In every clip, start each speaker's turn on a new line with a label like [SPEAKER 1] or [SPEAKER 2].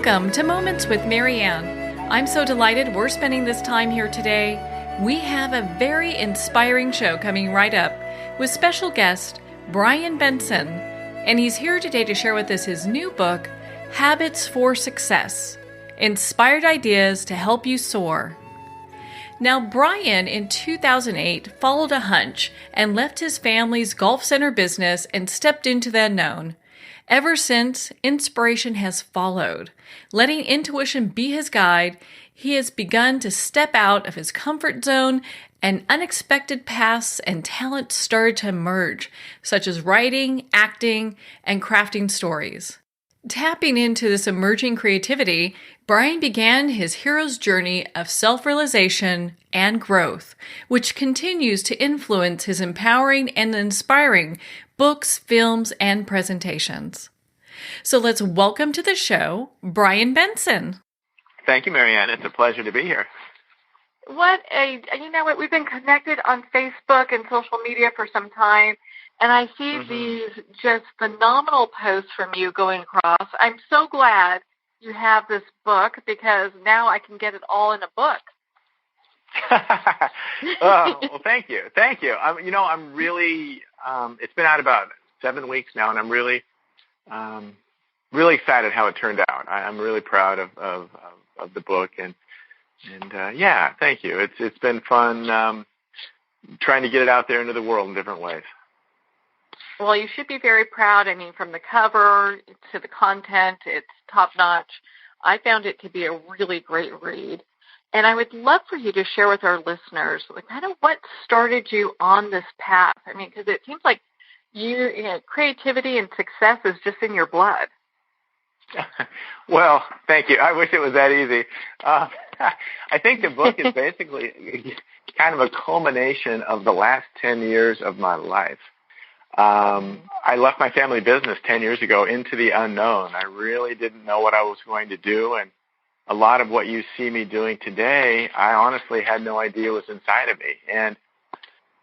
[SPEAKER 1] Welcome to Moments with Marianne. I'm so delighted we're spending this time here today. We have a very inspiring show coming right up with special guest Benson, and he's here today to share with us his new book, Habits for Success: Inspired Ideas to Help You Soar. Now, Brian in 2008 followed a hunch and left his family's golf center business and stepped into the unknown. Ever since, inspiration has followed. Letting intuition be his guide, he has begun to step out of his comfort zone, and unexpected paths and talents started to emerge, such as writing, acting, and crafting stories. Tapping into this emerging creativity, Brian began his hero's journey of self-realization and growth, which continues to influence his empowering and inspiring books, films, and presentations. So let's welcome to the show, Benson.
[SPEAKER 2] Thank you, Marianne. It's a pleasure to be here.
[SPEAKER 3] You know what, we've been connected on Facebook and social media for some time, and I see these just phenomenal posts from you going across. I'm so glad you have this book because now I can get it all in a book.
[SPEAKER 2] Well, thank you. I'm really, it's been out about 7 weeks now, and I'm really excited how it turned out. I'm really proud of the book, and yeah, thank you. It's been fun trying to get it out there into the world in different ways.
[SPEAKER 3] Well, you should be very proud. I mean, from the cover to the content, it's top-notch. I found it to be a really great read. And I would love for you to share with our listeners kind of what started you on this path. I mean, because it seems like creativity and success is just in your blood.
[SPEAKER 2] Well, thank you. I wish it was that easy. I think the book is basically kind of a culmination of the last 10 years of my life. I left my family business 10 years ago into the unknown. I really didn't know what I was going to do, and a lot of what you see me doing today, I honestly had no idea was inside of me. And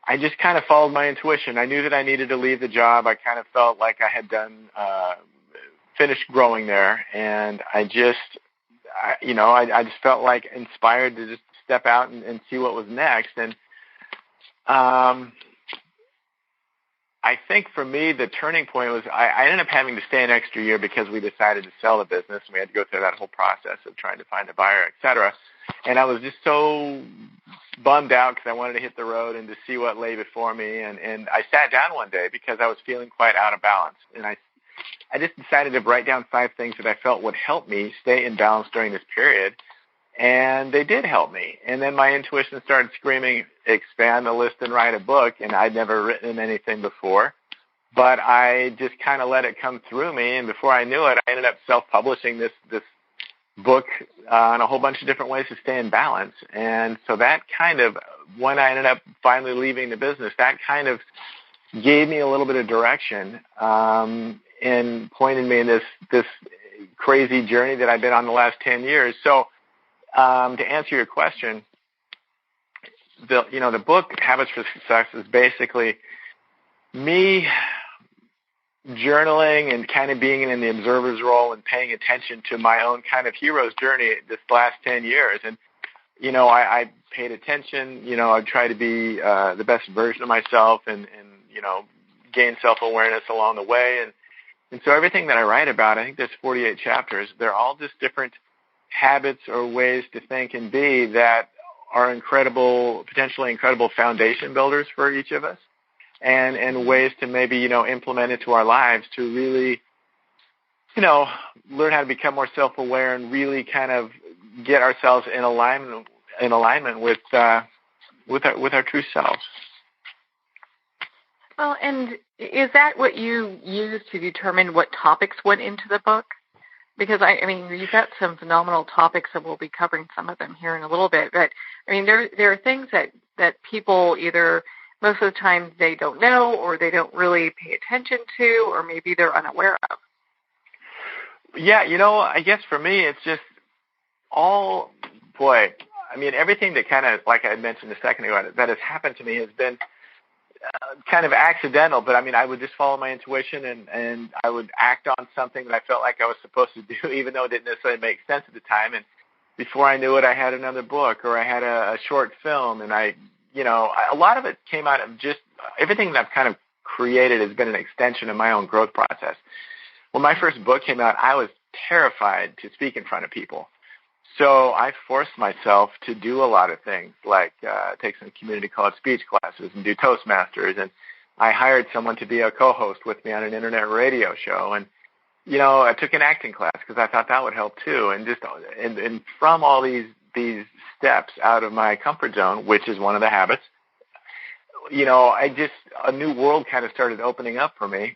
[SPEAKER 2] I just kind of followed my intuition. I knew that I needed to leave the job. I kind of felt like I had finished growing there, and I just felt like inspired to just step out and see what was next. And I think for me, the turning point was I ended up having to stay an extra year because we decided to sell the business, and we had to go through that whole process of trying to find a buyer, et cetera. And I was just so bummed out because I wanted to hit the road and to see what lay before me. And I sat down one day because I was feeling quite out of balance. And I just decided to write down 5 things that I felt would help me stay in balance during this period. And they did help me. And then my intuition started screaming, expand the list and write a book. And I'd never written anything before. But I just kind of let it come through me. And before I knew it, I ended up self-publishing this book in a whole bunch of different ways to stay in balance. And so that kind of, when I ended up finally leaving the business, that kind of gave me a little bit of direction and pointed me in this crazy journey that I've been on the last 10 years. So to answer your question, the book Habits for Success is basically me journaling and kind of being in the observer's role and paying attention to my own kind of hero's journey this last 10 years. And, I paid attention, I tried to be the best version of myself and gain self-awareness along the way. And so everything that I write about, I think there's 48 chapters, they're all just different habits or ways to think and be that are potentially incredible foundation builders for each of us, and ways to maybe, implement into our lives to really, learn how to become more self-aware and really kind of get ourselves in alignment with our true selves.
[SPEAKER 3] Well, and is that what you used to determine what topics went into the book? Because, I mean, you've got some phenomenal topics, and we'll be covering some of them here in a little bit. But, I mean, there are things that people either most of the time they don't know or they don't really pay attention to, or maybe they're unaware of.
[SPEAKER 2] Yeah, I guess for me it's just everything that kind of, like I mentioned a second ago, that has happened to me has been kind of accidental, but I mean, I would just follow my intuition and I would act on something that I felt like I was supposed to do, even though it didn't necessarily make sense at the time. And before I knew it, I had another book or I had a short film, and a lot of it came out of just everything that I've kind of created has been an extension of my own growth process. When my first book came out, I was terrified to speak in front of people. So I forced myself to do a lot of things, like take some community college speech classes and do Toastmasters. And I hired someone to be a co-host with me on an internet radio show. And, I took an acting class because I thought that would help too. And and from all these steps out of my comfort zone, which is one of the habits, a new world kind of started opening up for me,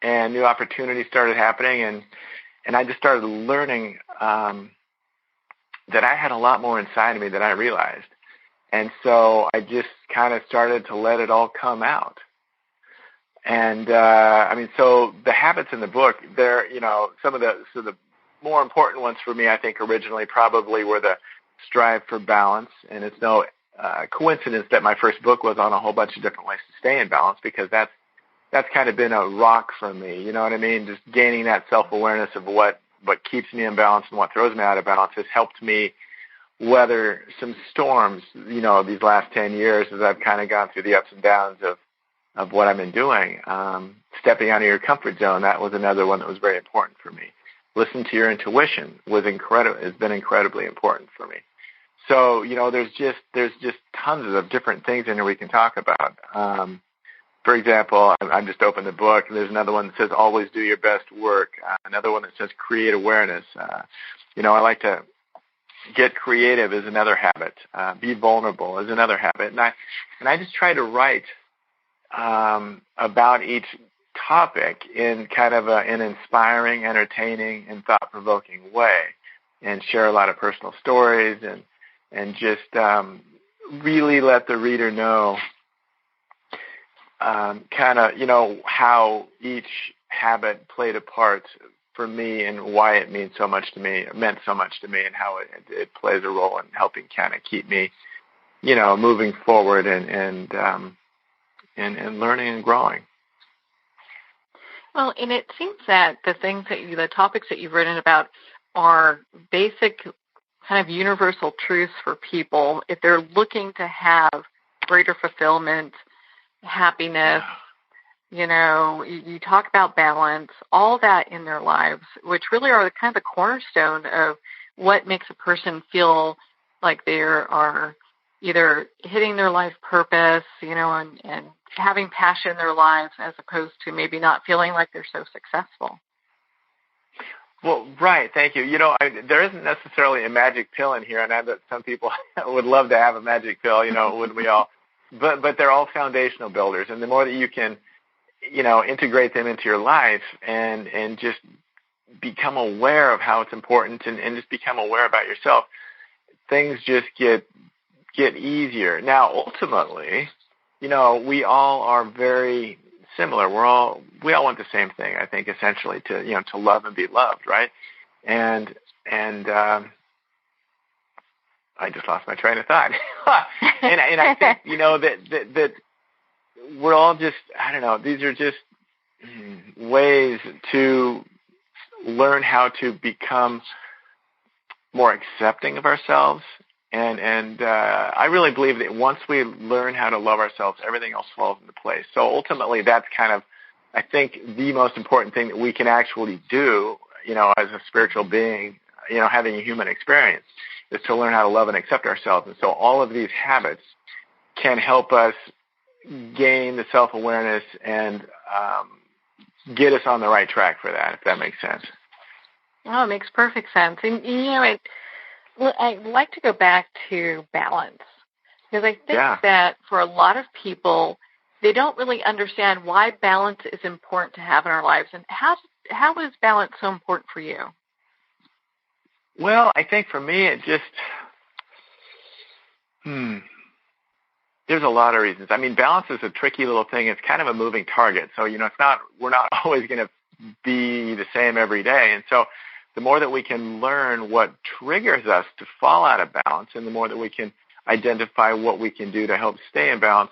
[SPEAKER 2] and new opportunities started happening. And I just started learning that I had a lot more inside of me than I realized. And so I just kind of started to let it all come out. And, so the habits in the book, they're, some of the more important ones for me, I think originally probably were the strive for balance. And it's no coincidence that my first book was on a whole bunch of different ways to stay in balance, because that's kind of been a rock for me. You know what I mean? Just gaining that self-awareness of what keeps me in balance and what throws me out of balance has helped me weather some storms, these last 10 years as I've kind of gone through the ups and downs of what I've been doing. Stepping out of your comfort zone, that was another one that was very important for me. Listen to your intuition has been incredibly important for me. So, there's just tons of different things in here we can talk about. For example, I'm just opened the book, and there's another one that says always do your best work. Another one that says create awareness. I like to get creative is another habit. Be vulnerable is another habit. And I just try to write about each topic in kind of an inspiring, entertaining, and thought-provoking way, and share a lot of personal stories and just really let the reader know how each habit played a part for me and why it meant so much to me, and how it plays a role in helping kind of keep me, moving forward and learning and growing.
[SPEAKER 3] Well, and it seems that the topics that you've written about are basic kind of universal truths for people if they're looking to have greater fulfillment, happiness. You talk about balance, all that in their lives, which really are kind of the cornerstone of what makes a person feel like they are either hitting their life purpose, and having passion in their lives, as opposed to maybe not feeling like they're so successful.
[SPEAKER 2] Well, right. Thank you. There isn't necessarily a magic pill in here, and I bet some people would love to have a magic pill, wouldn't we all? But they're all foundational builders, and the more that you can, integrate them into your life and just become aware of how it's important and just become aware about yourself, things just get easier. Now, ultimately, we all are very similar. We all want the same thing, I think, essentially, to love and be loved, right? And I just lost my train of thought. and I think, that we're all just, I don't know, these are just ways to learn how to become more accepting of ourselves. And I really believe that once we learn how to love ourselves, everything else falls into place. So ultimately, that's kind of, I think, the most important thing that we can actually do, as a spiritual being, having a human experience, is to learn how to love and accept ourselves. And so all of these habits can help us gain the self-awareness and get us on the right track for that, if that makes sense.
[SPEAKER 3] Oh, it makes perfect sense. And, I'd like to go back to balance, because I think that for a lot of people, they don't really understand why balance is important to have in our lives. And how is balance so important for you?
[SPEAKER 2] Well, I think for me, it just, there's a lot of reasons. I mean, balance is a tricky little thing. It's kind of a moving target. So, we're not always going to be the same every day. And so the more that we can learn what triggers us to fall out of balance, and the more that we can identify what we can do to help stay in balance,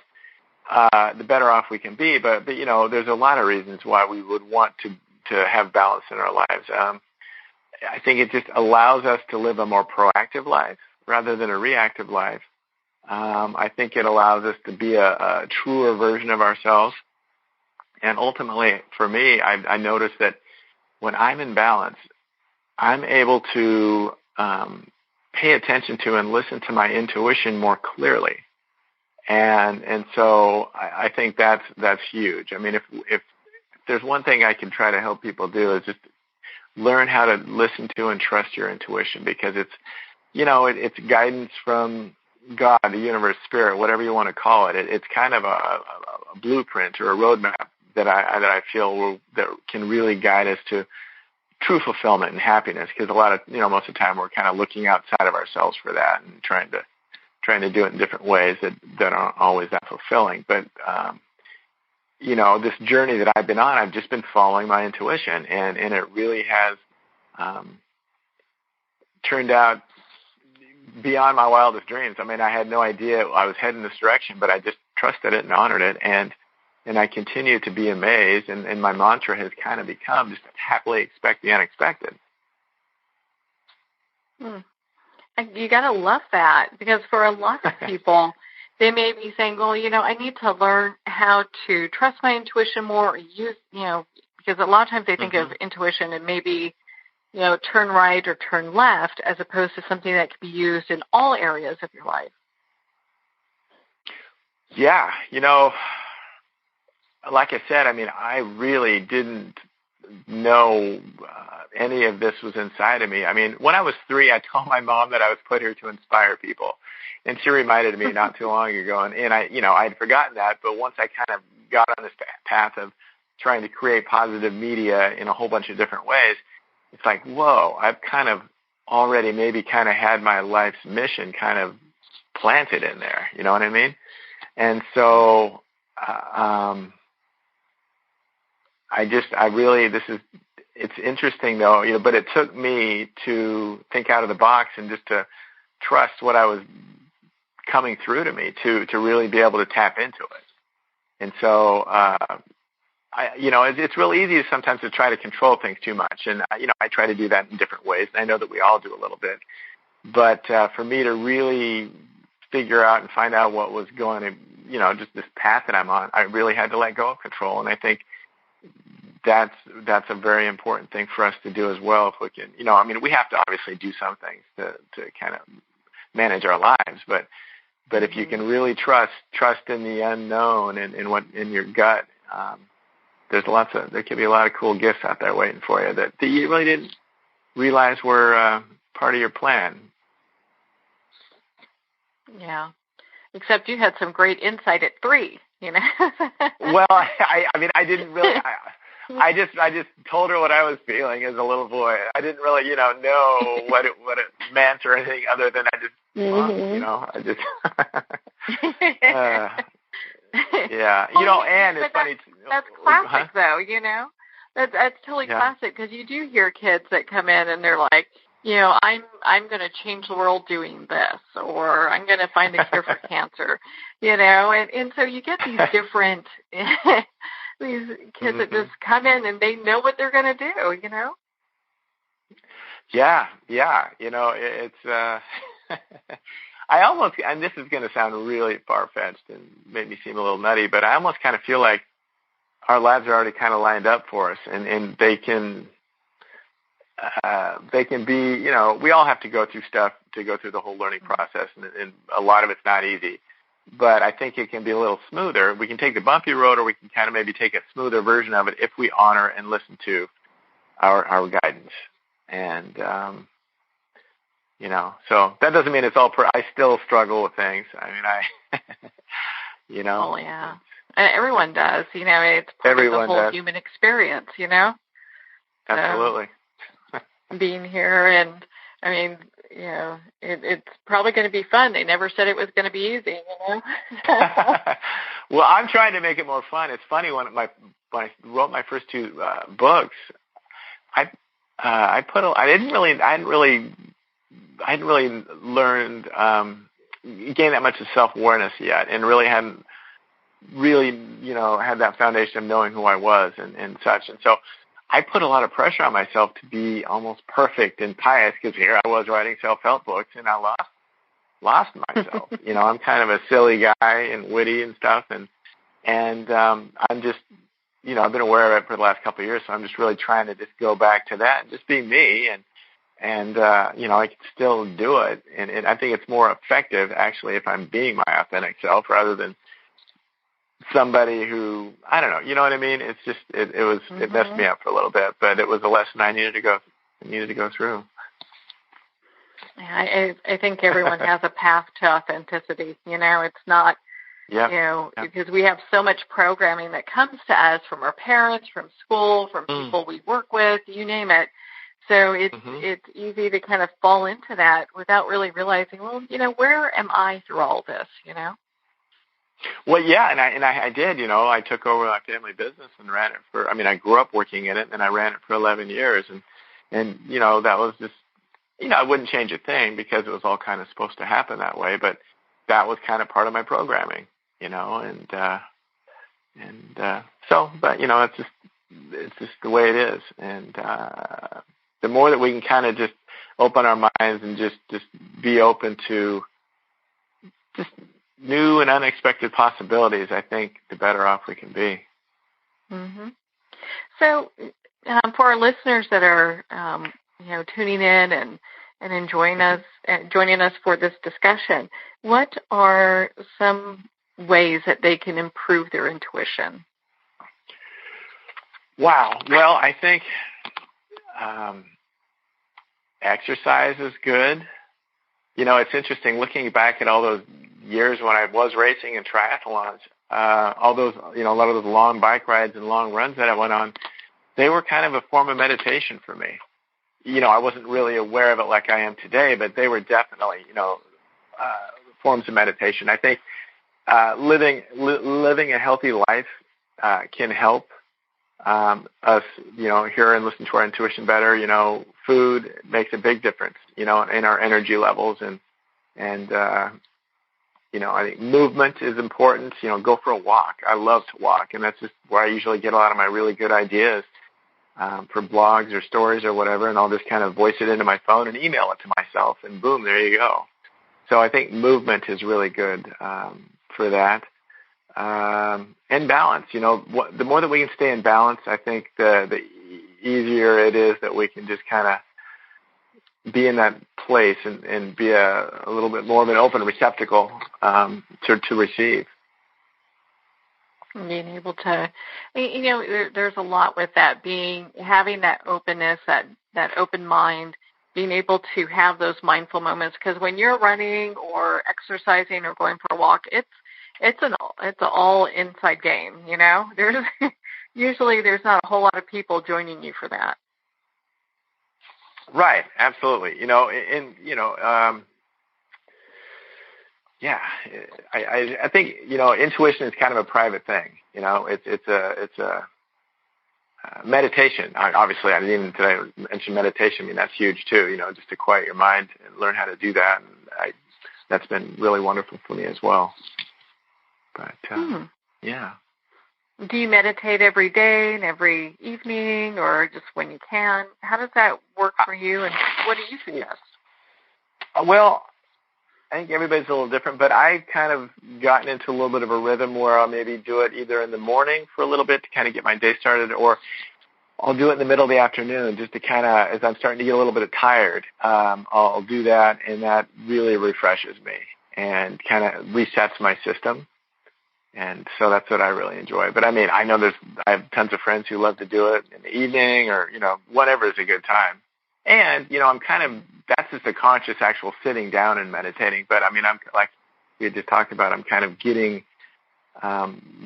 [SPEAKER 2] the better off we can be. But there's a lot of reasons why we would want to have balance in our lives. I think it just allows us to live a more proactive life rather than a reactive life. I think it allows us to be a truer version of ourselves. And ultimately, for me, I notice that when I'm in balance, I'm able to pay attention to and listen to my intuition more clearly. And so I think that's huge. I mean, if there's one thing I can try to help people do is just learn how to listen to and trust your intuition, because it's guidance from God, the universe, spirit, whatever you want to call it. It's kind of a blueprint or a roadmap that I feel that can really guide us to true fulfillment and happiness. Because a lot of most of the time we're kind of looking outside of ourselves for that and trying to do it in different ways that aren't always that fulfilling. But this journey that I've been on, I've just been following my intuition, and it really has turned out beyond my wildest dreams. I mean, I had no idea I was heading this direction, but I just trusted it and honored it, and I continue to be amazed, and my mantra has kind of become just happily expect the unexpected.
[SPEAKER 3] You got to love that, because for a lot of people, they may be saying, well, I need to learn how to trust my intuition more, or use, because a lot of times they think of intuition and maybe, turn right or turn left, as opposed to something that can be used in all areas of your life.
[SPEAKER 2] Yeah, like I said, I mean, I really didn't know any of this was inside of me. I mean, when I was 3, I told my mom that I was put here to inspire people. And she reminded me not too long ago, and I had forgotten that. But once I kind of got on this path of trying to create positive media in a whole bunch of different ways, it's like, whoa, I've kind of already maybe kind of had my life's mission kind of planted in there. You know what I mean? And so it's interesting though, but it took me to think out of the box and just to trust what I was coming through to me to really be able to tap into it. And so, it's real easy sometimes to try to control things too much. And, I try to do that in different ways. And I know that we all do a little bit. But for me to really figure out and find out what was going to, just this path that I'm on, I really had to let go of control. And I think that's a very important thing for us to do as well. If we can, we have to obviously do some things to kind of manage our lives, but if you can really trust in the unknown and in your gut, there can be a lot of cool gifts out there waiting for you that you really didn't realize were part of your plan.
[SPEAKER 3] Yeah, except you had some great insight at 3.
[SPEAKER 2] Well, I didn't really. I just told her what I was feeling as a little boy. I didn't really, know what it meant or anything other than I just, yeah, and it's funny.
[SPEAKER 3] That's classic, though. That's totally classic, because you do hear kids that come in and they're like, I'm going to change the world doing this, or I'm going to find a cure for cancer, and so you get these different. These kids that just come in and they know what they're going to do,
[SPEAKER 2] Yeah. It's, I almost, and this is going to sound really far-fetched and make me seem a little nutty, but I almost kind of feel like our lives are already kind of lined up for us, and they can be, we all have to go through stuff to go through the whole learning process, and a lot of it's not easy. But I think it can be a little smoother. We can take the bumpy road, or we can kind of maybe take a smoother version of it if we honor and listen to our guidance. And, so that doesn't mean it's all I still struggle with things. I mean,
[SPEAKER 3] Oh, yeah. Everyone does. It's part of the whole human experience,
[SPEAKER 2] Absolutely.
[SPEAKER 3] Being here, and, I mean, it's probably going to be fun. They never said it was going to be easy,
[SPEAKER 2] Well, I'm trying to make it more fun. It's funny, when I wrote my first 2 books, I hadn't really learned, gained that much of self-awareness yet, and really hadn't really, had that foundation of knowing who I was and such. And so I put a lot of pressure on myself to be almost perfect and pious, because here I was writing self-help books and I lost myself. I'm kind of a silly guy and witty and stuff. And I'm just, I've been aware of it for the last couple of years. So I'm just really trying to just go back to that and just be me. And I can still do it. And I think it's more effective, actually, if I'm being my authentic self rather than somebody who, I don't know, you know what I mean? It's just, it messed me up for a little bit, but it was a lesson I needed to go through.
[SPEAKER 3] Yeah, I think everyone has a path to authenticity. It's not, because we have so much programming that comes to us from our parents, from school, from people we work with, you name it. So it's easy to kind of fall into that without really realizing, well, where am I through all this,
[SPEAKER 2] Well, yeah, and I did, I took over my family business and ran it I grew up working in it, and I ran it for 11 years, and that was just, I wouldn't change a thing because it was all kind of supposed to happen that way, but that was kind of part of my programming, but it's just the way it is, and the more that we can kind of just open our minds and just be open to just new and unexpected possibilities, I think the better off we can be.
[SPEAKER 3] Mm-hmm. So for our listeners that are, tuning in and enjoying joining us for this discussion, what are some ways that they can improve their intuition?
[SPEAKER 2] Wow. Well, I think exercise is good. It's interesting looking back at all those years when I was racing in triathlons, all those, a lot of those long bike rides and long runs that I went on, they were kind of a form of meditation for me. I wasn't really aware of it like I am today, but they were definitely, forms of meditation. I think living a healthy life can help us, hear and listen to our intuition better. Food makes a big difference, in our energy levels, and I think movement is important. Go for a walk. I love to walk, and that's just where I usually get a lot of my really good ideas for blogs or stories or whatever, and I'll just kind of voice it into my phone and email it to myself, and boom, there you go. So I think movement is really good for that. And balance. The more that we can stay in balance, I think the easier it is that we can just kind of be in that place and be a little bit more of an open receptacle to receive.
[SPEAKER 3] Being able to, there's a lot with that, having that openness, that open mind, being able to have those mindful moments. Because when you're running or exercising or going for a walk, it's an all inside game. There's usually not a whole lot of people joining you for that.
[SPEAKER 2] Right, absolutely. I think intuition is kind of a private thing. It's a meditation. Obviously, I didn't even today mention meditation. That's huge too. Just to quiet your mind and learn how to do that. And that's been really wonderful for me as well. But yeah.
[SPEAKER 3] Do you meditate every day and every evening, or just when you can? How does that work for you, and what do you suggest?
[SPEAKER 2] Well, I think everybody's a little different, but I've kind of gotten into a little bit of a rhythm where I'll maybe do it either in the morning for a little bit to kind of get my day started, or I'll do it in the middle of the afternoon just to kind of, as I'm starting to get a little bit tired, I'll do that, and that really refreshes me and kind of resets my system. And so that's what I really enjoy. But I know I have tons of friends who love to do it in the evening or, whatever is a good time. And, that's just a conscious actual sitting down and meditating. But I'm like we had just talked about, I'm kind of getting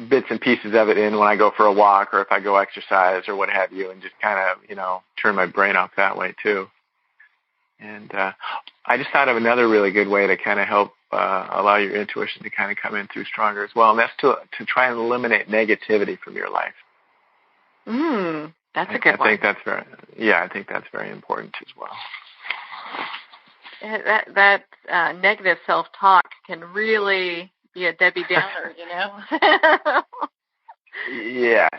[SPEAKER 2] bits and pieces of it in when I go for a walk or if I go exercise or what have you, and just kind of, turn my brain off that way too. And I just thought of another really good way to kind of help allow your intuition to kind of come in through stronger as well, and that's to try and eliminate negativity from your life.
[SPEAKER 3] That's a good one.
[SPEAKER 2] I think that's very important as well.
[SPEAKER 3] That negative self-talk can really be a Debbie Downer, you know?
[SPEAKER 2] Yes,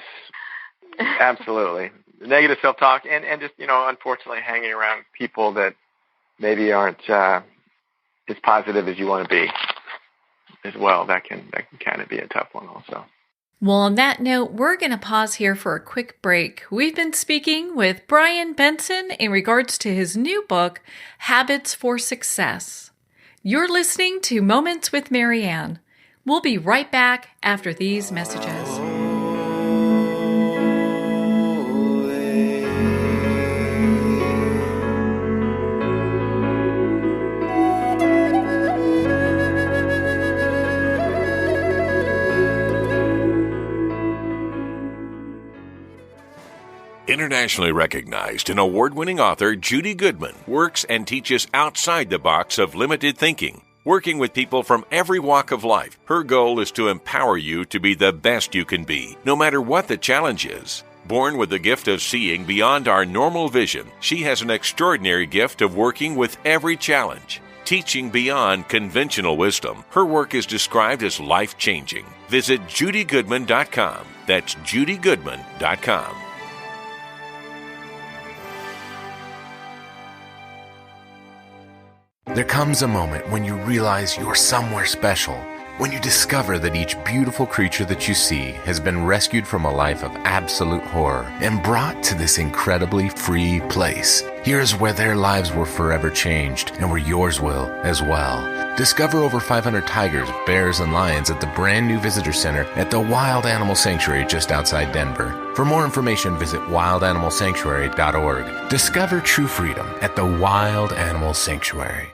[SPEAKER 2] absolutely. Negative self-talk and just, unfortunately hanging around people that maybe aren't as positive as you want to be as well. That can kind of be a tough one also.
[SPEAKER 1] Well, on that note, we're going to pause here for a quick break. We've been speaking with Brian Benson in regards to his new book, Habits for Success. You're listening to Moments with Marianne. We'll be right back after these messages.
[SPEAKER 4] Internationally recognized and award-winning author Judy Goodman works and teaches outside the box of limited thinking. Working with people from every walk of life, her goal is to empower you to be the best you can be, no matter what the challenge is. Born with the gift of seeing beyond our normal vision, she has an extraordinary gift of working with every challenge. Teaching beyond conventional wisdom, her work is described as life-changing. Visit judygoodman.com. That's judygoodman.com.
[SPEAKER 5] There comes a moment when you realize you're somewhere special, when you discover that each beautiful creature that you see has been rescued from a life of absolute horror and brought to this incredibly free place. Here's where their lives were forever changed and where yours will as well. Discover over 500 tigers, bears, and lions at the brand new visitor center at the Wild Animal Sanctuary just outside Denver. For more information, visit wildanimalsanctuary.org. Discover true freedom at the Wild Animal Sanctuary.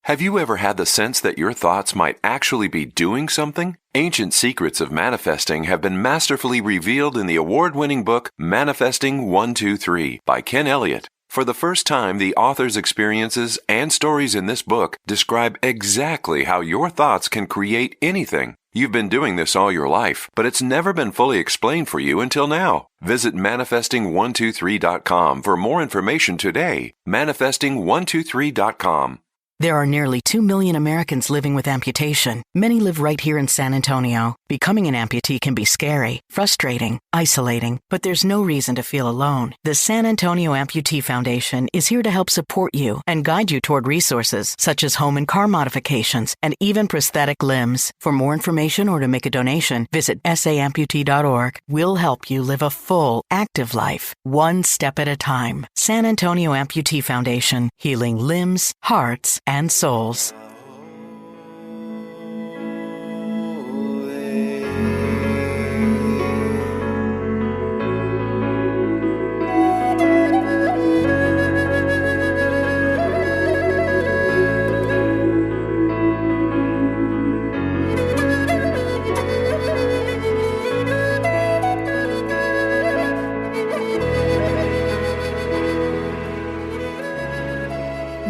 [SPEAKER 6] Have you ever had the sense that your thoughts might actually be doing something? Ancient secrets of manifesting have been masterfully revealed in the award-winning book Manifesting 123 by Ken Elliott. For the first time, the author's experiences and stories in this book describe exactly how your thoughts can create anything. You've been doing this all your life, but it's never been fully explained for you until now. Visit manifesting123.com for more information today. Manifesting123.com.
[SPEAKER 7] There are nearly 2 million Americans living with amputation. Many live right here in San Antonio. Becoming an amputee can be scary, frustrating, isolating, but there's no reason to feel alone. The San Antonio Amputee Foundation is here to help support you and guide you toward resources such as home and car modifications and even prosthetic limbs. For more information or to make a donation, visit saamputee.org. We'll help you live a full, active life, one step at a time. San Antonio Amputee Foundation, healing limbs, hearts, and souls.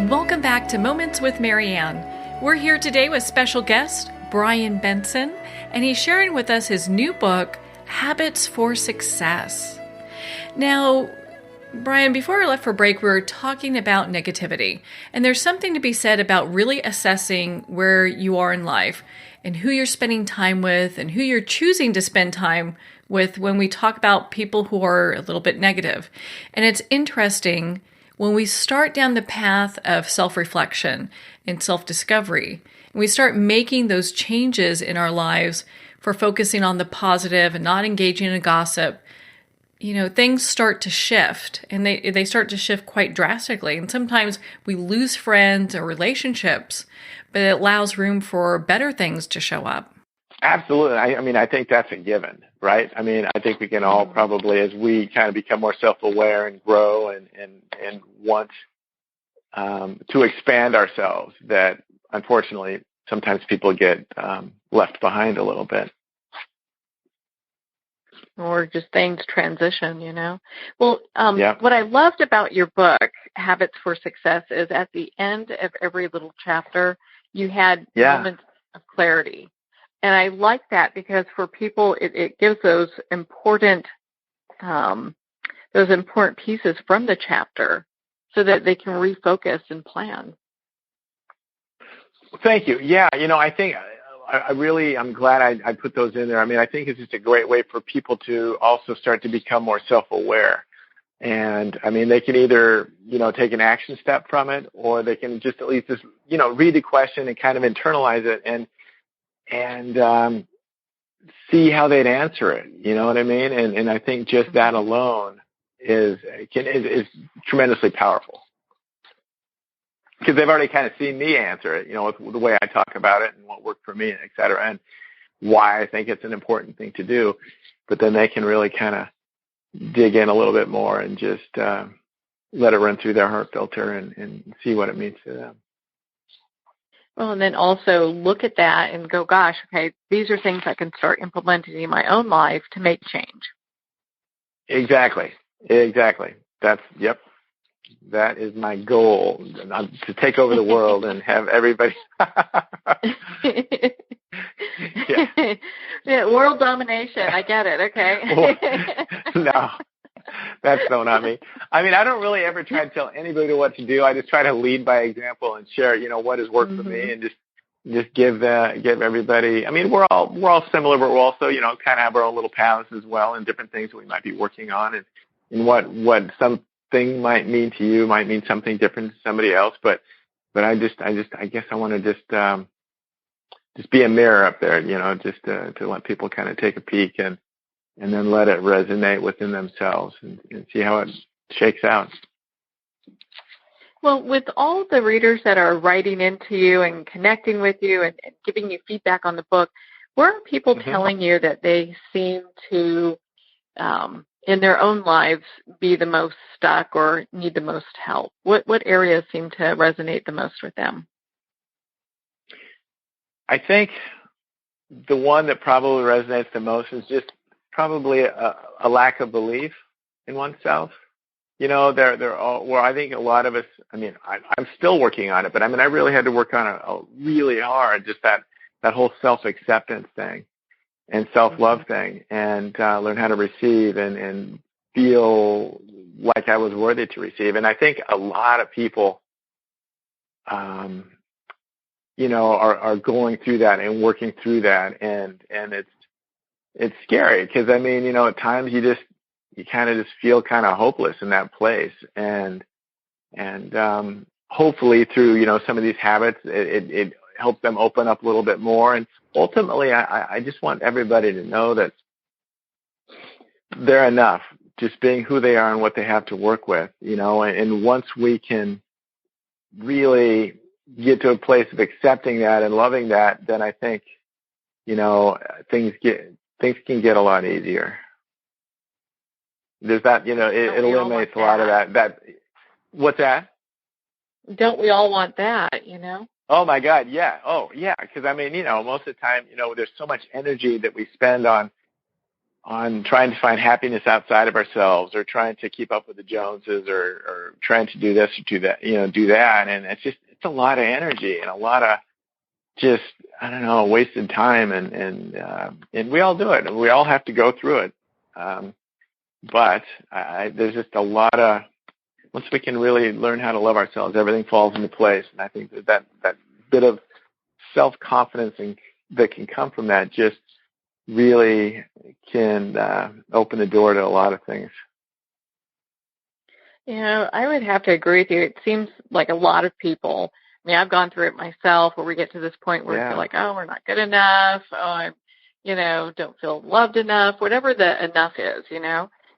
[SPEAKER 1] Welcome back to Moments with Marianne. We're here today with special guest Brian Benson, and he's sharing with us his new book, Habits for Success. Now, Brian, before we left for break, we were talking about negativity, and there's something to be said about really assessing where you are in life and who you're spending time with and who you're choosing to spend time with when we talk about people who are a little bit negative. And it's interesting when we start down the path of self-reflection and self-discovery, and we start making those changes in our lives for focusing on the positive and not engaging in gossip, things start to shift, and they start to shift quite drastically. And sometimes we lose friends or relationships, but it allows room for better things to show up.
[SPEAKER 2] Absolutely. I think that's a given, right? I think we can all probably, as we kind of become more self-aware and grow and want to expand ourselves, that unfortunately sometimes people get left behind a little bit.
[SPEAKER 3] Or just things transition, Well, What I loved about your book, Habits for Success, is at the end of every little chapter, you had moments of clarity. And I like that because for people, it gives those important pieces from the chapter so that they can refocus and plan.
[SPEAKER 2] Thank you. Yeah, I think I'm glad I put those in there. I mean, I think it's just a great way for people to also start to become more self-aware. And I mean, they can either, take an action step from it, or they can just at least read the question and kind of internalize it and see how they'd answer it. You know what I mean? And I think just that alone is tremendously powerful, because they've already kind of seen me answer it, with the way I talk about it and what worked for me, et cetera, and why I think it's an important thing to do. But then they can really kind of dig in a little bit more and just let it run through their heart filter and see what it means to them.
[SPEAKER 3] Well, and then also look at that and go, gosh, okay, these are things I can start implementing in my own life to make change. Exactly.
[SPEAKER 2] Yep. That is my goal, to take over the world and have everybody.
[SPEAKER 3] Yeah, world domination. I get it. Okay.
[SPEAKER 2] No, that's not me. I mean, I don't really ever try to tell anybody what to do. I just try to lead by example and share, what has worked for me, and just give everybody. I mean, we're all similar, but we're also, kind of have our own little paths as well, and different things that we might be working on, and what something might mean to you might mean something different to somebody else. But I guess I want to just be a mirror up there, just to let people kind of take a peek and then let it resonate within themselves and see how it shakes out.
[SPEAKER 3] Well, with all the readers that are writing into you and connecting with you and giving you feedback on the book, where are people telling you that they seem to, in their own lives, be the most stuck or need the most help? What areas seem to resonate the most with them? I
[SPEAKER 2] think the one that probably resonates the most is just probably a lack of belief in oneself. They're all, well, I think a lot of us, I mean, I'm still working on it, but I mean, I really had to work on it really hard, just that whole self-acceptance thing and self-love thing, and learn how to receive and feel like I was worthy to receive. And I think a lot of people, are going through that and working through that, and it's scary, because I mean, at times you kind of just feel kind of hopeless in that place, and hopefully through some of these habits, it helps them open up a little bit more. And ultimately, I just want everybody to know that they're enough, just being who they are and what they have to work with, and once we can really get to a place of accepting that and loving that, then I think, things can get a lot easier. There's that, it eliminates a lot of that. What's that?
[SPEAKER 3] Don't we all want that,
[SPEAKER 2] Oh my God. Yeah. Oh yeah. Cause I mean, most of the time, there's so much energy that we spend on trying to find happiness outside of ourselves, or trying to keep up with the Joneses, or trying to do this or do that, do that. And it's a lot of energy and a lot of just, I don't know, wasted time. And we all do it, and we all have to go through it. But there's just a lot of, once we can really learn how to love ourselves, everything falls into place. And I think that bit of self-confidence that can come from that just really can open the door to a lot of things.
[SPEAKER 3] I would have to agree with you. It seems like a lot of people, I mean, I've gone through it myself, where we get to this point where we feel like, oh, we're not good enough. Oh, I, don't feel loved enough, whatever the enough is,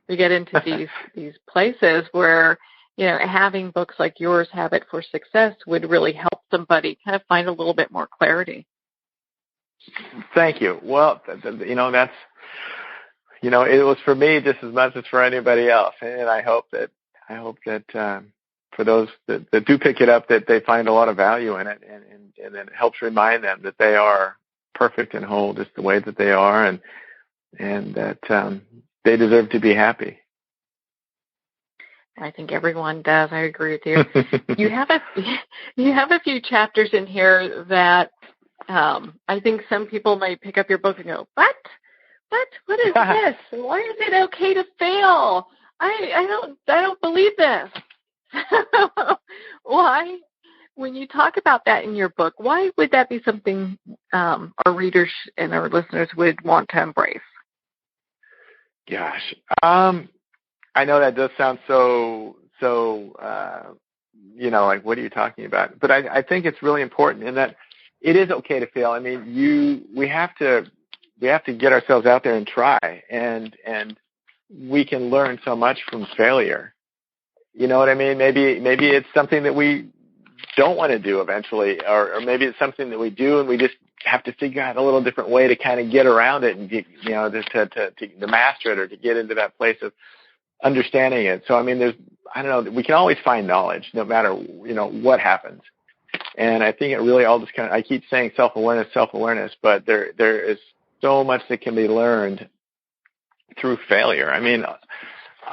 [SPEAKER 3] We get into these places where, having books like yours, Habit for Success, would really help somebody kind of find a little bit more clarity.
[SPEAKER 2] Thank you. Well, that's, it was for me just as much as for anybody else. And I hope that for those that do pick it up, that they find a lot of value in it, and it helps remind them that they are perfect and whole just the way that they are, and that they deserve to be happy.
[SPEAKER 3] I think everyone does. I agree with you. You have a few chapters in here that I think some people might pick up your book and go, What is this? Why is it okay to fail? I don't believe this. Why when you talk about that in your book, why would that be something our readers and our listeners would want to embrace?
[SPEAKER 2] Gosh, I know that does sound so like, what are you talking about? But I think it's really important in that it is okay to fail. I mean, we have to get ourselves out there and try, and we can learn so much from failure. You know what I mean? Maybe it's something that we don't want to do eventually, or maybe it's something that we do and we just have to figure out a little different way to kind of get around it and get, to master it or to get into that place of understanding it. So, I mean, we can always find knowledge no matter, what happens. And I think it really all just I keep saying self-awareness, but there is so much that can be learned through failure. I mean,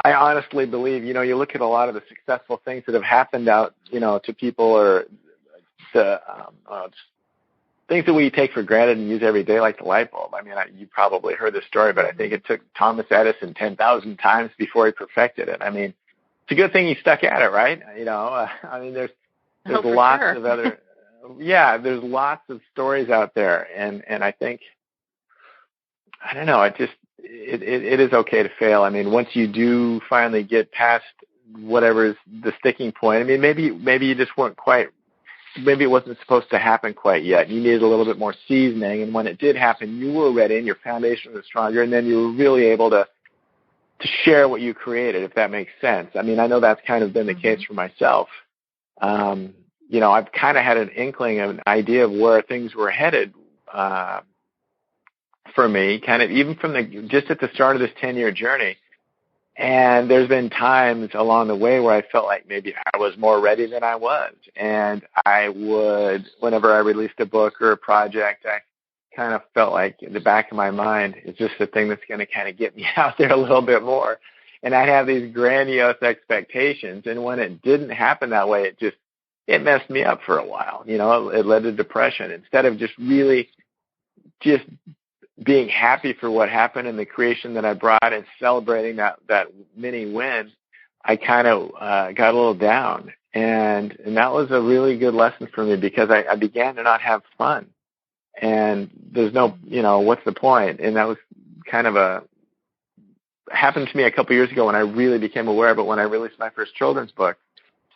[SPEAKER 2] I honestly believe, you look at a lot of the successful things that have happened out, to people, or the things that we take for granted and use every day, like the light bulb. I mean, you probably heard this story, but I think it took Thomas Edison 10,000 times before he perfected it. I mean, it's a good thing he stuck at it, right? I mean, there's lots of other, there's lots of stories out there, and I think, I don't know, it is okay to fail. I mean, once you do finally get past whatever is the sticking point, I mean, maybe you just weren't quite, maybe it wasn't supposed to happen quite yet. You needed a little bit more seasoning, and when it did happen, you were ready and your foundation was stronger, and then you were really able to share what you created, if that makes sense. I mean, I know that's kind of been the case for myself. I've kind of had an inkling of an idea of where things were headed, for me, kind of even from just at the start of this 10-year journey. And there's been times along the way where I felt like maybe I was more ready than I was. And I would, whenever I released a book or a project, I kind of felt like in the back of my mind, it's just the thing that's going to kind of get me out there a little bit more. And I have these grandiose expectations. And when it didn't happen that way, it messed me up for a while. It led to depression. Instead of just really just being happy for what happened and the creation that I brought and celebrating that mini win, I kind of got a little down. And that was a really good lesson for me, because I began to not have fun. And there's no, what's the point? And that was kind of happened to me a couple years ago when I really became aware of it, when I released my first children's book,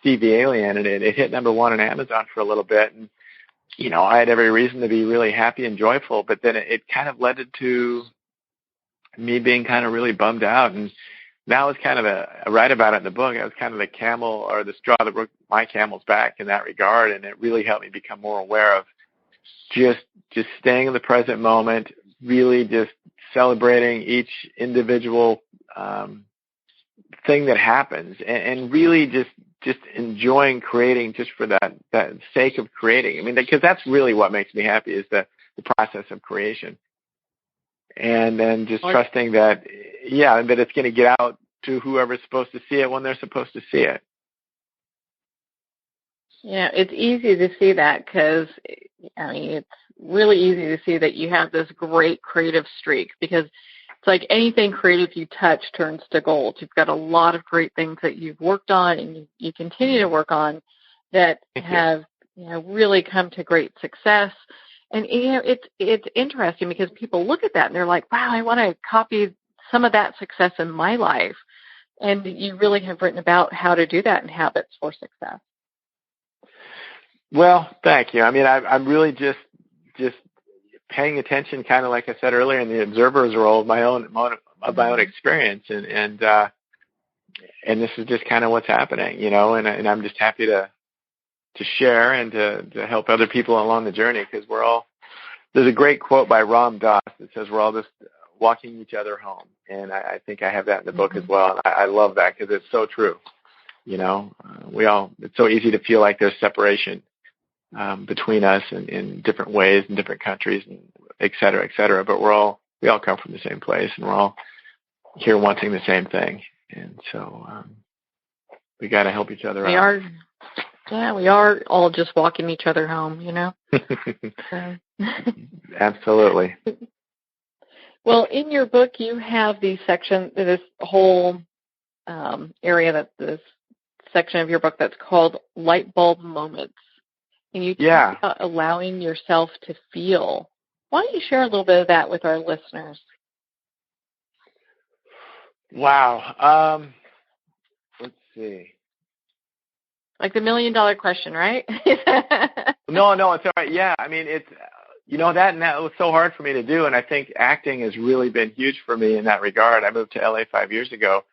[SPEAKER 2] Steve the Alien, and it hit number 1 on Amazon for a little bit. And I had every reason to be really happy and joyful, but then it kind of led to me being kind of really bummed out. And that was kind of I write about it in the book. It was kind of the camel, or the straw that broke my camel's back in that regard. And it really helped me become more aware of just staying in the present moment, really just celebrating each individual thing that happens, and really just enjoying creating just for that sake of creating. I mean, because that's really what makes me happy, is the process of creation. And then just trusting that it's going to get out to whoever's supposed to see it when they're supposed to see it.
[SPEAKER 3] Yeah, it's easy to see that, because, I mean, it's really easy to see that you have this great creative streak, because it's like anything creative you touch turns to gold. You've got a lot of great things that you've worked on and you continue to work on that have really come to great success. And it's interesting, because people look at that and they're like, wow, I want to copy some of that success in my life. And you really have written about how to do that and habits for success.
[SPEAKER 2] Well, thank you. I mean, I'm really just paying attention, kind of like I said earlier, in the observer's role of my own experience, and this is just kind of what's happening, and I'm just happy to share and to help other people along the journey, because there's a great quote by Ram Dass that says we're all just walking each other home, and I think I have that in the book as well, and I love that, because it's so true. It's so easy to feel like there's separation between us in different ways in different countries, and et cetera, but we all come from the same place, and we're all here wanting the same thing, and so we got to help each other out.
[SPEAKER 3] We are all just walking each other home, So.
[SPEAKER 2] Absolutely.
[SPEAKER 3] Well, in your book, you have this whole area, this section of your book that's called Light Bulb Moments. And you talk about allowing yourself to feel. Why don't you share a little bit of that with our listeners?
[SPEAKER 2] Wow. Let's see.
[SPEAKER 3] Like the $1 million question, right?
[SPEAKER 2] No, it's all right. Yeah, I mean, it's, that was so hard for me to do, and I think acting has really been huge for me in that regard. I moved to LA 5 years ago.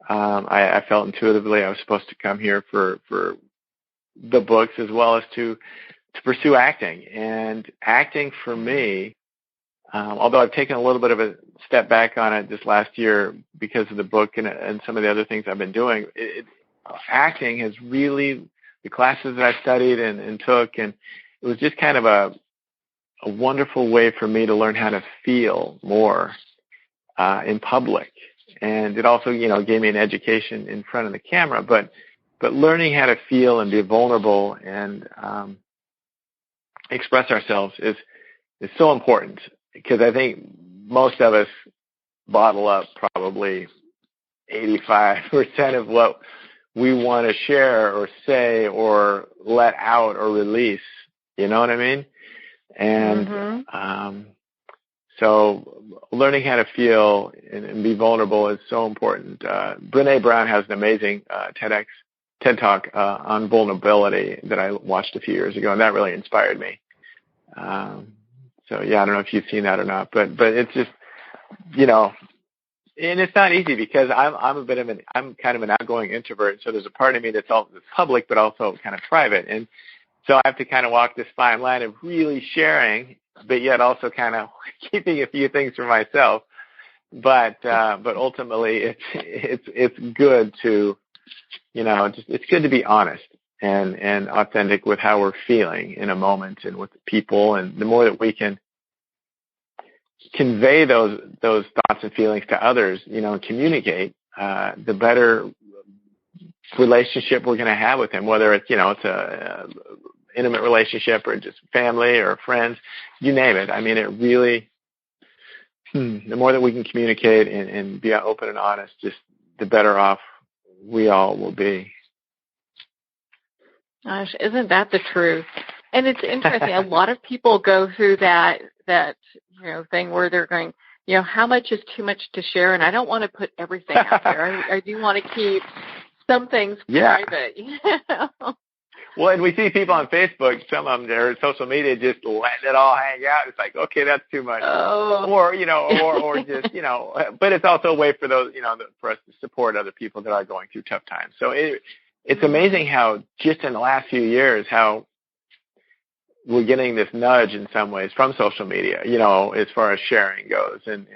[SPEAKER 2] I felt intuitively I was supposed to come here for the books as well as to pursue acting. And acting for me, although I've taken a little bit of a step back on it this last year because of the book and some of the other things I've been doing, acting has really, the classes that I studied and took, and it was just kind of a wonderful way for me to learn how to feel more in public. And it also, gave me an education in front of the camera, but learning how to feel and be vulnerable and express ourselves is so important, because I think most of us bottle up probably 85% of what we want to share or say or let out or release. You know what I mean? And so learning how to feel and be vulnerable is so important. Brene Brown has an amazing TED Talk on vulnerability that I watched a few years ago, and that really inspired me. So yeah, I don't know if you've seen that or not, but it's just, and it's not easy because I'm kind of an outgoing introvert. So there's a part of me that's public, but also kind of private. And so I have to kind of walk this fine line of really sharing, but yet also kind of keeping a few things for myself. But ultimately it's good to, it's good to be honest and authentic with how we're feeling in a moment and with people. And the more that we can convey those thoughts and feelings to others, and communicate, the better relationship we're going to have with them, whether it's, it's a intimate relationship or just family or friends, you name it. I mean, it really, the more that we can communicate and be open and honest, just the better off we all will be.
[SPEAKER 3] Gosh, isn't that the truth? And it's interesting. A lot of people go through that thing where they're going, how much is too much to share? And I don't want to put everything out there. I do want to keep some things private.
[SPEAKER 2] Well, and we see people on Facebook, some of them, their social media, just letting it all hang out. It's like, okay, that's too much.
[SPEAKER 3] Oh.
[SPEAKER 2] Or just, but it's also a way for those, for us to support other people that are going through tough times. So it's amazing how just in the last few years, how we're getting this nudge in some ways from social media, as far as sharing goes and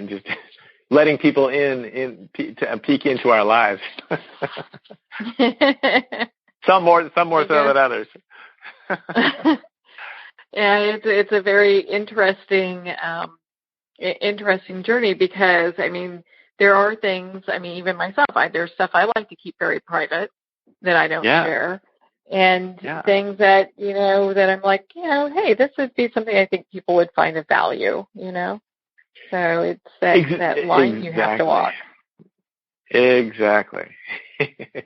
[SPEAKER 2] just letting people in to peek into our lives. Some more so than others.
[SPEAKER 3] Yeah, it's a very interesting journey because, I mean, there are things, even myself, there's stuff I like to keep very private that I don't share. And things that, that I'm like, hey, this would be something I think people would find of value, So it's that line you have to walk.
[SPEAKER 2] Exactly.
[SPEAKER 3] And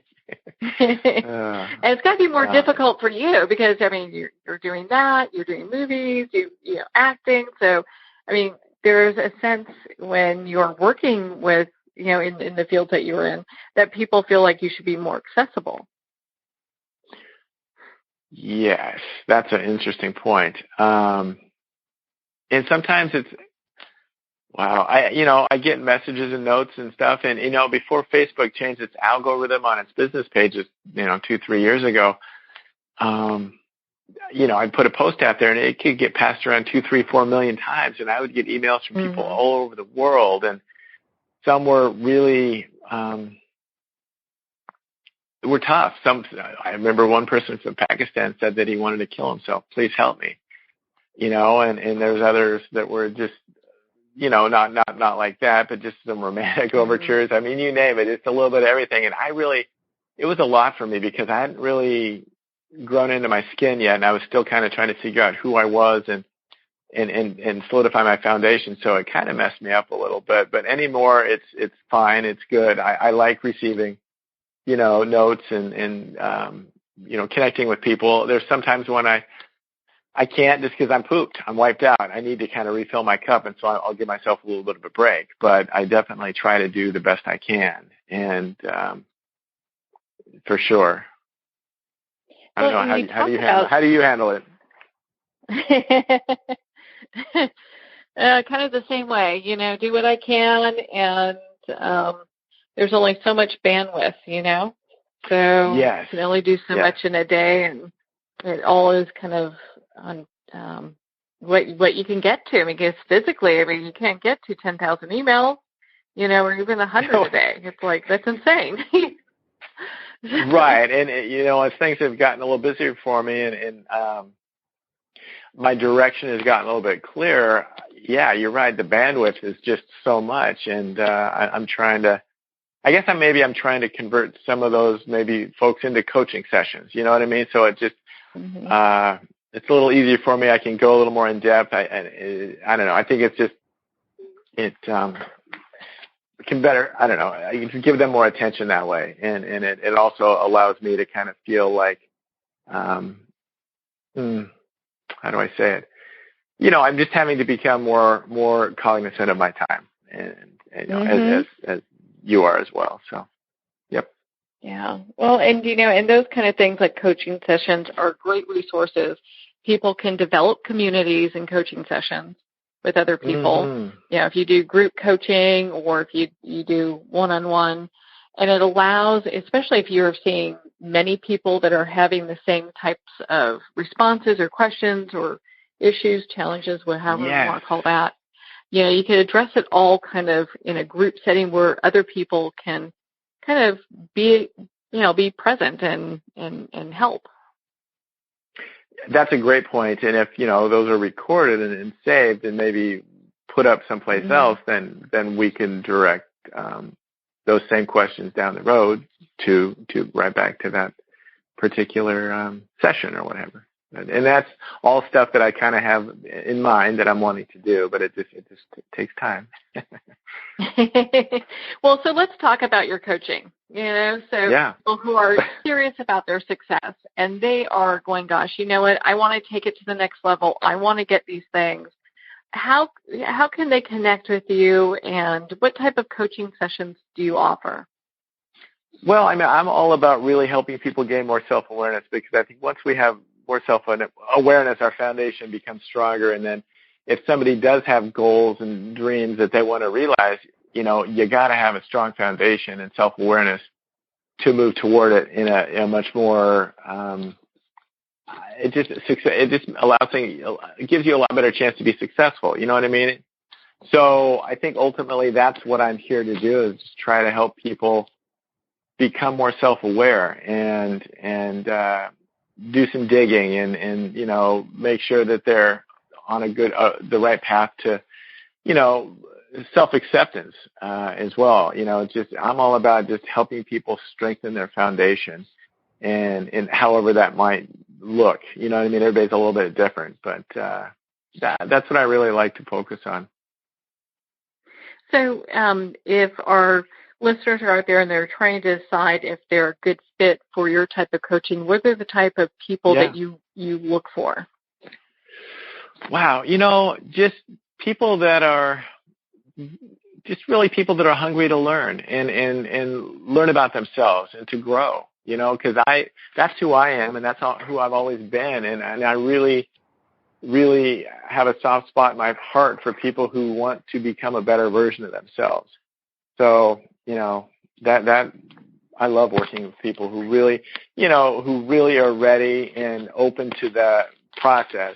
[SPEAKER 3] it's got to be more difficult for you because, you're doing that, you're doing movies, you're acting. So, there's a sense when you're working with, in the fields that you're in, that people feel like you should be more accessible.
[SPEAKER 2] Yes, that's an interesting point. And sometimes it's, wow, I get messages and notes and stuff, and before Facebook changed its algorithm on its business pages, 2-3 years ago, I'd put a post out there and it could get passed around 2, 3, 4 million times, and I would get emails from people all over the world, and some were really were tough. I remember one person from Pakistan said that he wanted to kill himself. Please help me. And there's others that were just, not like that, but just some romantic overtures. You name it. It's a little bit of everything. And it was a lot for me because I hadn't really grown into my skin yet. And I was still kind of trying to figure out who I was and solidify my foundation. So it kind of messed me up a little bit, but anymore, it's fine. It's good. I like receiving, notes and connecting with people. There's sometimes when I can't just because I'm pooped. I'm wiped out. I need to kind of refill my cup, and so I'll give myself a little bit of a break. But I definitely try to do the best I can, and for sure. I don't know, how do you handle it?
[SPEAKER 3] Kind of the same way, do what I can, and there's only so much bandwidth, so
[SPEAKER 2] yes.
[SPEAKER 3] you can only do so much in a day, and it all is kind of on what you can get to. I mean, because physically, you can't get to 10,000 emails, or even 100 a day. It's like, that's insane.
[SPEAKER 2] Right, and as things have gotten a little busier for me, and my direction has gotten a little bit clearer. Yeah, you're right. The bandwidth is just so much, and I'm trying to. I guess I'm trying to convert some of those maybe folks into coaching sessions. You know what I mean? So it just it's a little easier for me. I can go a little more in depth. I don't know. I think it's just it can better. I don't know. You can give them more attention that way, and it also allows me to kind of feel like how do I say it? I'm just having to become more cognizant of my time, and as you are as well. So, yep.
[SPEAKER 3] Yeah. Well, and and those kind of things like coaching sessions are great resources. People can develop communities in coaching sessions with other people. If you do group coaching or if you do one-on-one, and it allows, especially if you're seeing many people that are having the same types of responses or questions or issues, challenges, however you want to call that. You can address it all kind of in a group setting where other people can kind of be present and help.
[SPEAKER 2] That's a great point. And if, those are recorded and saved and maybe put up someplace else, then we can direct those same questions down the road to right back to that particular session or whatever. And that's all stuff that I kind of have in mind that I'm wanting to do, but it just takes time.
[SPEAKER 3] Well, so let's talk about your coaching. People who are serious about their success and they are going, gosh, you know what? I want to take it to the next level. I want to get these things. How can they connect with you, and what type of coaching sessions do you offer?
[SPEAKER 2] Well, I'm all about really helping people gain more self-awareness, because I think once we have more self-awareness, our foundation becomes stronger. And then if somebody does have goals and dreams that they want to realize, you got to have a strong foundation and self-awareness to move toward it in a much more, it just allows things, it gives you a lot better chance to be successful. You know what I mean? So I think ultimately that's what I'm here to do, is just try to help people become more self-aware and do some digging and make sure that they're on the right path to, self-acceptance as well. I'm all about just helping people strengthen their foundation and however that might look. You know what I mean? Everybody's a little bit different, but that's what I really like to focus on.
[SPEAKER 3] So if our listeners are out there and they're trying to decide if they're a good fit for your type of coaching, what are the type of people that you look for?
[SPEAKER 2] Wow. Just people that are really people that are hungry to learn and learn about themselves and to grow, because that's who I am, and that's who I've always been. And I really, really have a soft spot in my heart for people who want to become a better version of themselves. So, that I love working with people who really are ready and open to the process.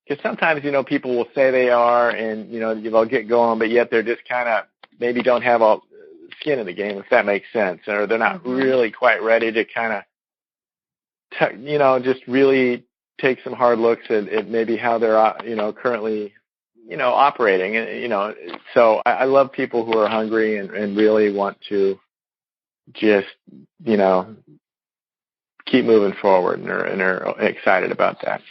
[SPEAKER 2] Because sometimes, people will say they are and, they'll get going, but yet they're just kind of maybe don't have all skin in the game, if that makes sense. Or they're not really quite ready to kind of, just really take some hard looks at maybe how they're, currently, operating. And, so I love people who are hungry and really want to just, keep moving forward and are excited about that.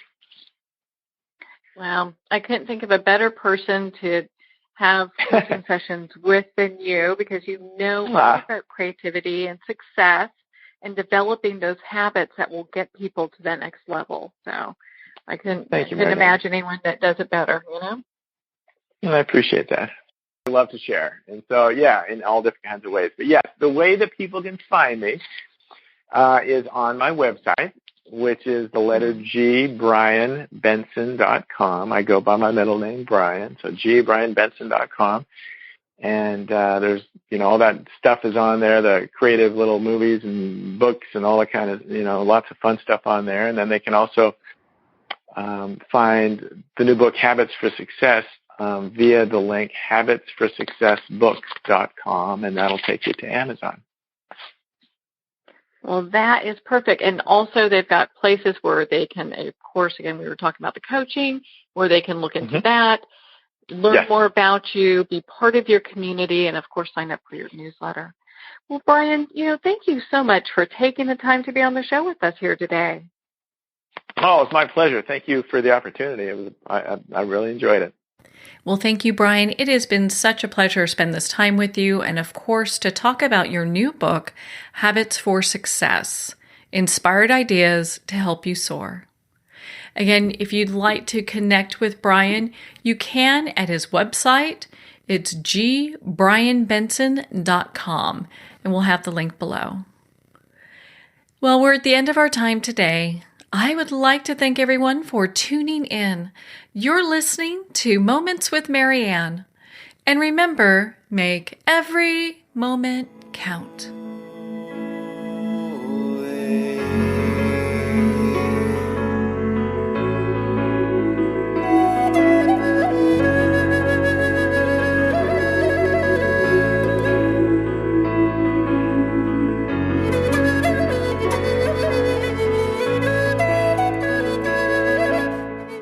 [SPEAKER 3] Wow. I couldn't think of a better person to have coaching sessions with than you, because all about creativity and success and developing those habits that will get people to that next level. So I couldn't imagine anyone that does it better, you know?
[SPEAKER 2] Well, I appreciate that. I love to share. And so, yeah, in all different kinds of ways. But yes, the way that people can find me is on my website, which is the letter G, BrianBenson.com. I go by my middle name, Brian. So BrianBenson.com. And there's, all that stuff is on there, the creative little movies and books and all that kind of, lots of fun stuff on there. And then they can also find the new book, Habits for Success, via the link habitsforsuccessbooks.com, and that'll take you to Amazon.
[SPEAKER 3] Well, that is perfect. And also they've got places where they can, of course, again, we were talking about the coaching, where they can look into that, learn more about you, be part of your community, and, of course, sign up for your newsletter. Well, Brian, thank you so much for taking the time to be on the show with us here today.
[SPEAKER 2] Oh, it's my pleasure. Thank you for the opportunity. I really enjoyed it.
[SPEAKER 1] Well, thank you, Brian. It has been such a pleasure to spend this time with you and, of course, to talk about your new book, Habits for Success, Inspired Ideas to Help You Soar. Again, if you'd like to connect with Brian, you can at his website. It's gbrianbenson.com, and we'll have the link below. Well, we're at the end of our time today. I would like to thank everyone for tuning in. You're listening to Moments with Marianne. And remember, make every moment count.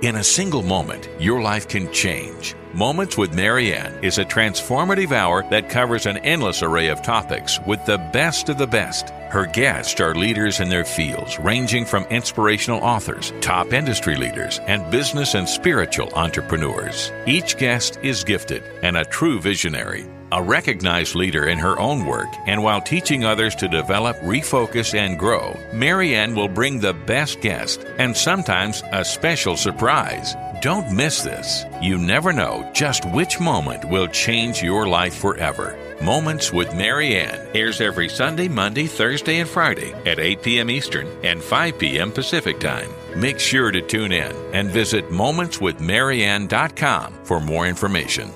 [SPEAKER 4] In a single moment, your life can change. Moments with Marianne is a transformative hour that covers an endless array of topics with the best of the best. Her guests are leaders in their fields, ranging from inspirational authors, top industry leaders, and business and spiritual entrepreneurs. Each guest is gifted and a true visionary, a recognized leader in her own work, and while teaching others to develop, refocus, and grow, Marianne will bring the best guest and sometimes a special surprise. Don't miss this. You never know just which moment will change your life forever. Moments with Marianne airs every Sunday, Monday, Thursday, and Friday at 8 p.m. Eastern and 5 p.m. Pacific Time. Make sure to tune in and visit momentswithmarianne.com for more information.